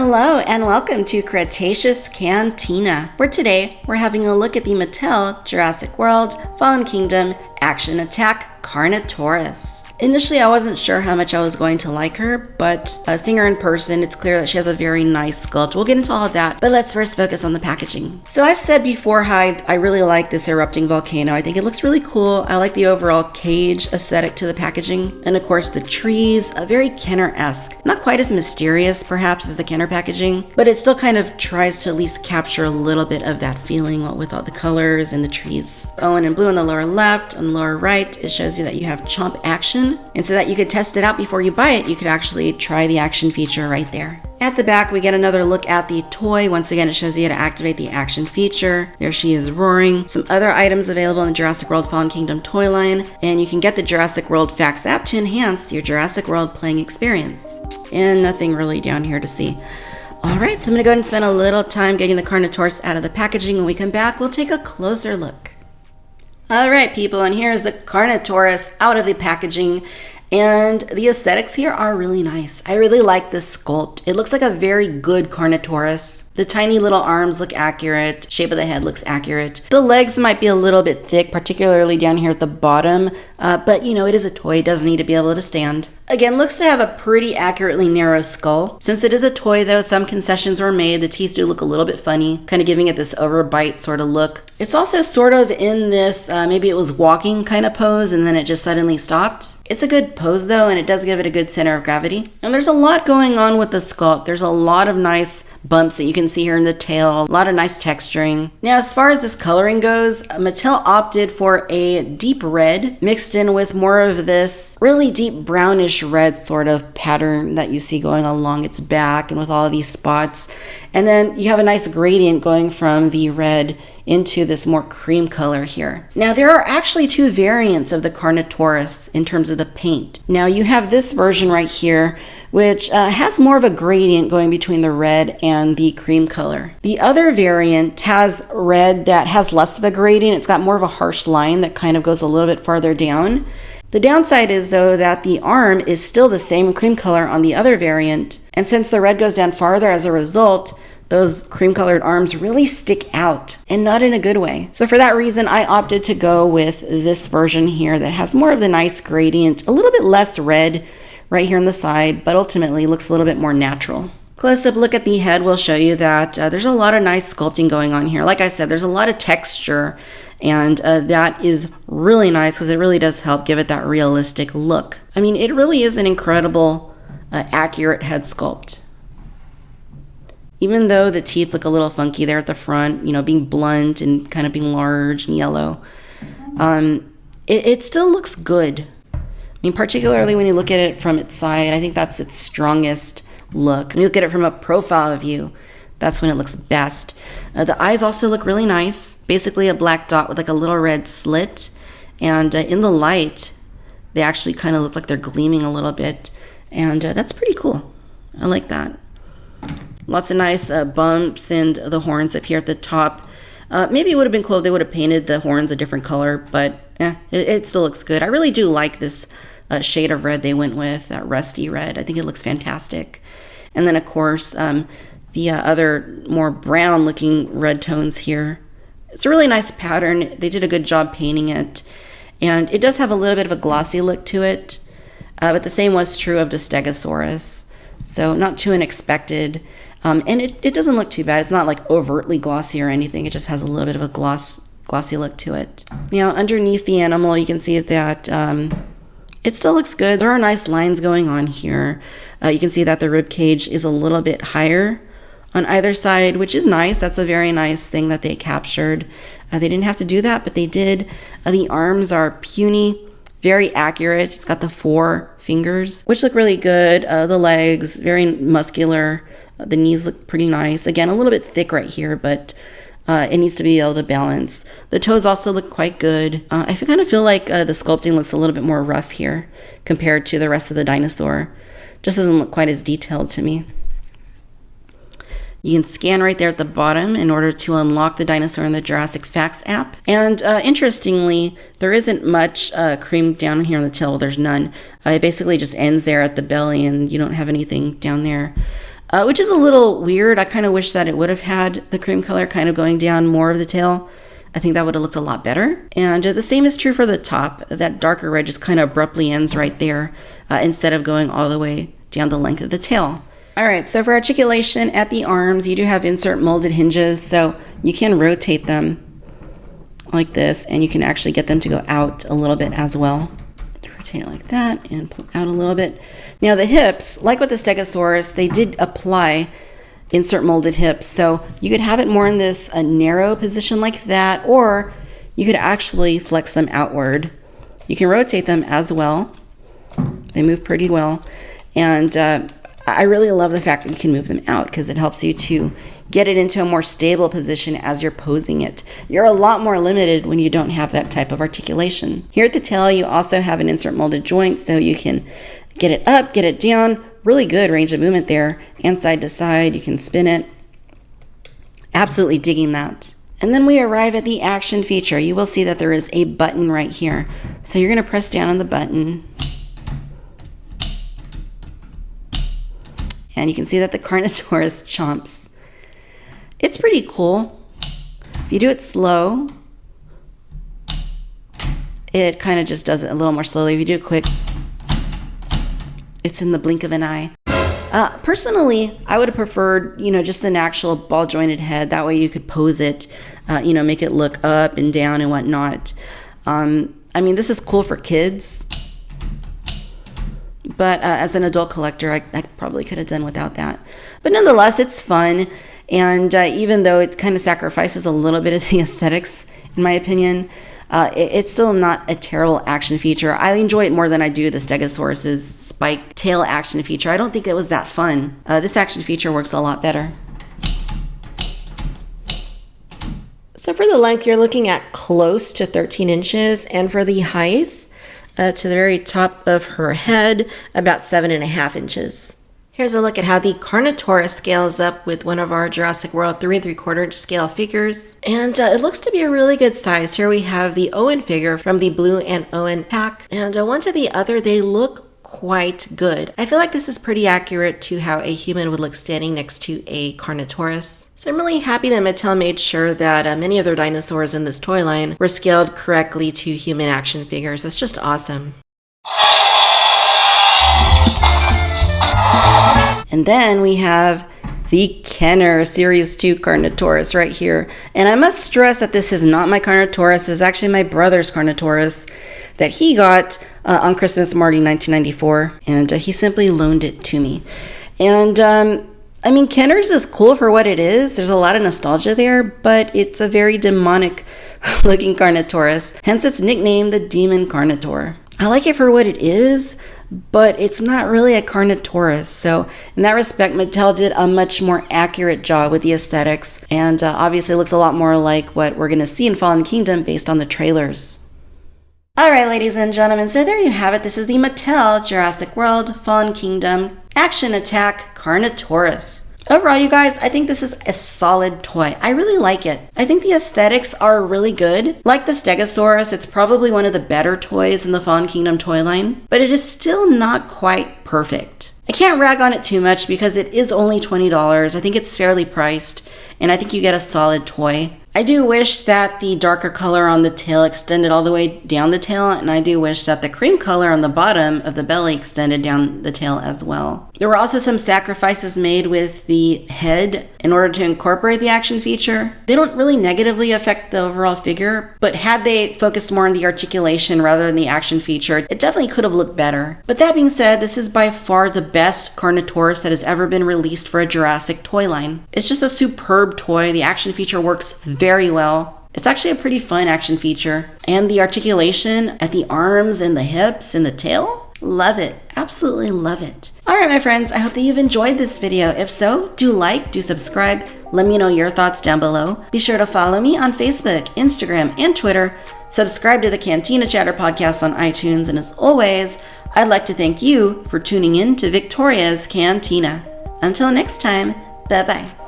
Hello and welcome to Cretaceous Cantina, where today we're having a look at the Mattel Jurassic World Fallen Kingdom Action Attack Carnotaurus. Initially, I wasn't sure how much I was going to like her, but seeing her in person, it's clear that she has a very nice sculpt. We'll get into all of that, but let's first focus on the packaging. So I've said before how I really like this erupting volcano. I think it looks really cool. I like the overall cage aesthetic to the packaging. And of course, the trees, very Kenner-esque. Not quite as mysterious, perhaps, as the Kenner packaging, but it still kind of tries to at least capture a little bit of that feeling with all the colors and the trees. Oh, and in blue on the lower left, on the lower right, it shows you that you have chomp action. And so that you could test it out before you buy it, you could actually try the action feature right there. At the back, we get another look at the toy. Once again, it shows you how to activate the action feature. There she is roaring. Some other items available in the Jurassic World Fallen Kingdom toy line. And you can get the Jurassic World Facts app to enhance your Jurassic World playing experience. And nothing really down here to see. Alright, so I'm going to go ahead and spend a little time getting the Carnotaurus out of the packaging. When we come back, we'll take a closer look. Alright people, and here's the Carnotaurus out of the packaging, and the aesthetics here are really nice. I really like this sculpt. It looks like a very good Carnotaurus. The tiny little arms look accurate, shape of the head looks accurate. The legs might be a little bit thick, particularly down here at the bottom, but you know, it is a toy, it does need to be able to stand. Again, looks to have a pretty accurately narrow skull. Since it is a toy though, some concessions were made. The teeth do look a little bit funny, kind of giving it this overbite sort of look. It's also sort of in this, maybe it was walking kind of pose and then it just suddenly stopped. It's a good pose though, and it does give it a good center of gravity. And there's a lot going on with the sculpt. There's a lot of nice bumps that you can see here in the tail, a lot of nice texturing. Now, as far as this coloring goes, Mattel opted for a deep red mixed in with more of this really deep brownish red sort of pattern that you see going along its back and with all of these spots. And then you have a nice gradient going from the red into this more cream color here. Now there are actually two variants of the Carnotaurus in terms of the paint. Now you have this version right here, which has more of a gradient going between the red and the cream color. The other variant has red that has less of a gradient. It's got more of a harsh line that kind of goes a little bit farther down. The downside is though that the arm is still the same cream color on the other variant, and since the red goes down farther as a result, those cream colored arms really stick out, and not in a good way. So for that reason, I opted to go with this version here that has more of the nice gradient, a little bit less red right here on the side, but ultimately looks a little bit more natural. Close-up look at the head will show you that there's a lot of nice sculpting going on here. Like I said, there's a lot of texture, and that is really nice because it really does help give it that realistic look. I mean, it really is an incredible, accurate head sculpt. Even though the teeth look a little funky there at the front, you know, being blunt and kind of being large and yellow, it still looks good. I mean, particularly when you look at it from its side, I think that's its strongest look. When you look at it from a profile view, that's when it looks best. The eyes also look really nice. Basically a black dot with like a little red slit. And in the light, they actually kind of look like they're gleaming a little bit. And that's pretty cool. I like that. Lots of nice bumps and the horns up here at the top. Maybe it would have been cool if they would have painted the horns a different color, but it still looks good. I really do like this shade of red they went with, that rusty red. I think it looks fantastic. And then, of course, the other more brown looking red tones here. It's a really nice pattern. They did a good job painting it. And it does have a little bit of a glossy look to it, but the same was true of the Stegosaurus. So not too unexpected. And it doesn't look too bad. It's not like overtly glossy or anything. It just has a little bit of a glossy look to it. Now, underneath the animal, you can see that it still looks good. There are nice lines going on here. You can see that the rib cage is a little bit higher on either side, which is nice. That's a very nice thing that they captured. They didn't have to do that, but they did. The arms are puny, very accurate. It's got the 4 fingers, which look really good. The legs, very muscular. The knees look pretty nice. Again, a little bit thick right here, but it needs to be able to balance. The toes also look quite good. I kind of feel like the sculpting looks a little bit more rough here compared to the rest of the dinosaur. Just doesn't look quite as detailed to me. You can scan right there at the bottom in order to unlock the dinosaur in the Jurassic Facts app. And interestingly, there isn't much cream down here on the tail. There's none. It basically just ends there at the belly and you don't have anything down there. which is a little weird. I kind of wish that it would have had the cream color kind of going down more of the tail. I think that would have looked a lot better. And the same is true for the top. That darker red just kind of abruptly ends right there instead of going all the way down the length of the tail. All right, so for articulation at the arms, you do have insert molded hinges, so you can rotate them like this, and you can actually get them to go out a little bit as well. Rotate it like that and pull out a little bit. Now the hips, like with the Stegosaurus, they did apply insert molded hips, so you could have it more in this narrow position like that, or you could actually flex them outward. You can rotate them as well. They move pretty well, and I really love the fact that you can move them out because it helps you to get it into a more stable position as you're posing it. You're a lot more limited when you don't have that type of articulation. Here at the tail, you also have an insert molded joint, so you can get it up, get it down. Really good range of movement there, and side to side, you can spin it. Absolutely digging that. And then we arrive at the action feature. You will see that there is a button right here. So you're going to press down on the button. And you can see that the Carnotaurus chomps. It's pretty cool. If you do it slow, it kind of just does it a little more slowly. If you do it quick, it's in the blink of an eye. Personally, I would have preferred, just an actual ball jointed head. That way you could pose it, make it look up and down and whatnot. This is cool for kids, but as an adult collector, I probably could have done without that. But nonetheless, it's fun. And even though it kind of sacrifices a little bit of the aesthetics, in my opinion, it's still not a terrible action feature. I enjoy it more than I do the Stegosaurus's spike tail action feature. I don't think it was that fun. This action feature works a lot better. So for the length, you're looking at close to 13 inches, and for the height, to the very top of her head, about 7.5 inches. Here's a look at how the Carnotaurus scales up with one of our Jurassic World 3 3/4 inch scale figures. And it looks to be a really good size. Here we have the Owen figure from the Blue and Owen pack. And one to the other, they look quite good. I feel like this is pretty accurate to how a human would look standing next to a Carnotaurus. So I'm really happy that Mattel made sure that many of their dinosaurs in this toy line were scaled correctly to human action figures. That's just awesome. And then we have the Kenner Series 2 Carnotaurus right here. And I must stress that this is not my Carnotaurus. It's actually my brother's Carnotaurus that he got on Christmas morning 1994. And he simply loaned it to me. And Kenner's is cool for what it is. There's a lot of nostalgia there, but it's a very demonic looking Carnotaurus. Hence its nickname, the Demon Carnotaur. I like it for what it is, but it's not really a Carnotaurus. So in that respect, Mattel did a much more accurate job with the aesthetics, and obviously looks a lot more like what we're going to see in Fallen Kingdom based on the trailers. All right, ladies and gentlemen, so there you have it. This is the Mattel Jurassic World Fallen Kingdom Action Attack Carnotaurus. Overall, you guys, I think this is a solid toy. I really like it. I think the aesthetics are really good. Like the Stegosaurus, it's probably one of the better toys in the Fallen Kingdom toy line, but it is still not quite perfect. I can't rag on it too much because it is only $20. I think it's fairly priced, and I think you get a solid toy. I do wish that the darker color on the tail extended all the way down the tail, and I do wish that the cream color on the bottom of the belly extended down the tail as well. There were also some sacrifices made with the head in order to incorporate the action feature. They don't really negatively affect the overall figure, but had they focused more on the articulation rather than the action feature, it definitely could have looked better. But that being said, this is by far the best Carnotaurus that has ever been released for a Jurassic toy line. It's just a superb toy. The action feature works very well. It's actually a pretty fun action feature. And the articulation at the arms and the hips and the tail, love it. Absolutely love it. All right, my friends, I hope that you've enjoyed this video. If so, do like, do subscribe. Let me know your thoughts down below. Be sure to follow me on Facebook, Instagram, and Twitter. Subscribe to the Cantina Chatter podcast on iTunes. And as always, I'd like to thank you for tuning in to Victoria's Cantina. Until next time, bye-bye.